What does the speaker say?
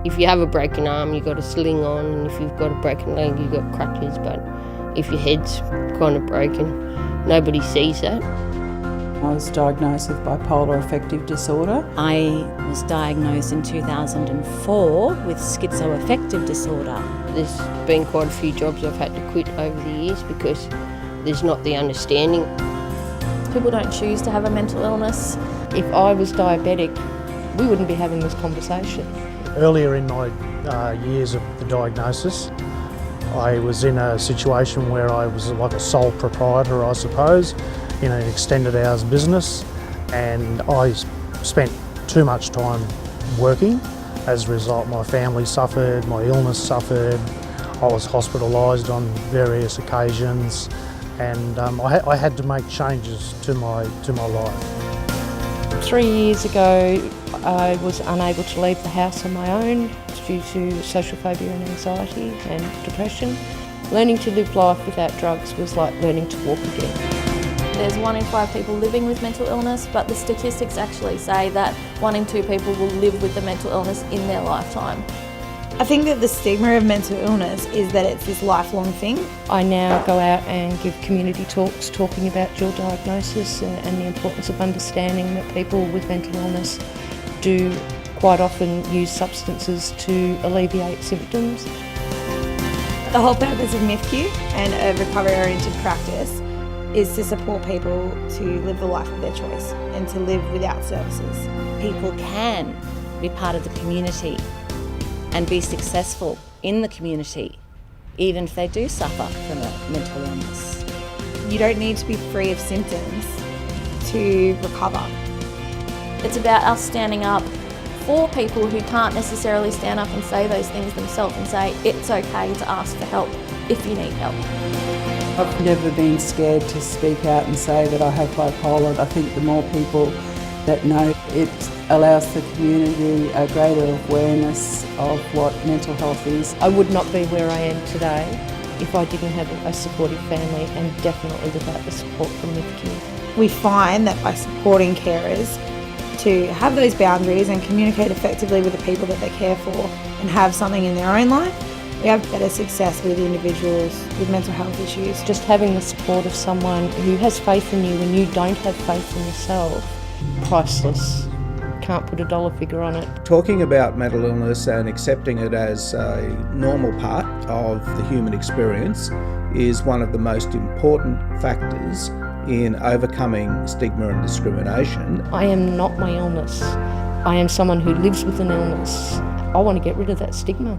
If you have a broken arm, you've got a sling on, and if you've got a broken leg, you've got crutches. But if your head's kind of broken, nobody sees that. I was diagnosed with bipolar affective disorder. I was diagnosed in 2004 with schizoaffective disorder. There's been quite a few jobs I've had to quit over the years because there's not the understanding. People don't choose to have a mental illness. If I was diabetic, we wouldn't be having this conversation. Earlier in my years of the diagnosis, I was in a situation where I was like a sole proprietor, I suppose, in an extended hours business, and I spent too much time working. As a result, my family suffered, my illness suffered, I was hospitalised on various occasions, and I had to make changes to my life. 3 years ago, I was unable to leave the house on my own due to social phobia and anxiety and depression. Learning to live life without drugs was like learning to walk again. There's 1 in 5 people living with mental illness, but the statistics actually say that 1 in 2 people will live with the mental illness in their lifetime. I think that the stigma of mental illness is that it's this lifelong thing. I now go out and give community talks talking about dual diagnosis and the importance of understanding that people with mental illness do quite often use substances to alleviate symptoms. The whole purpose of MIFQ and a recovery-oriented practice is to support people to live the life of their choice and to live without services. People can be part of the community and be successful in the community, even if they do suffer from a mental illness. You don't need to be free of symptoms to recover. It's about us standing up for people who can't necessarily stand up and say those things themselves and say it's okay to ask for help if you need help. I've never been scared to speak out and say that I have bipolar. I think the more people that know, it allows the community a greater awareness of what mental health is. I would not be where I am today if I didn't have a supportive family, and definitely without the support from MIFQ. We find that by supporting carers to have those boundaries and communicate effectively with the people that they care for and have something in their own life, we have better success with individuals with mental health issues. Just having the support of someone who has faith in you when you don't have faith in yourself, priceless. Can't put a dollar figure on it. Talking about mental illness and accepting it as a normal part of the human experience is one of the most important factors in overcoming stigma and discrimination. I am not my illness. I am someone who lives with an illness. I want to get rid of that stigma.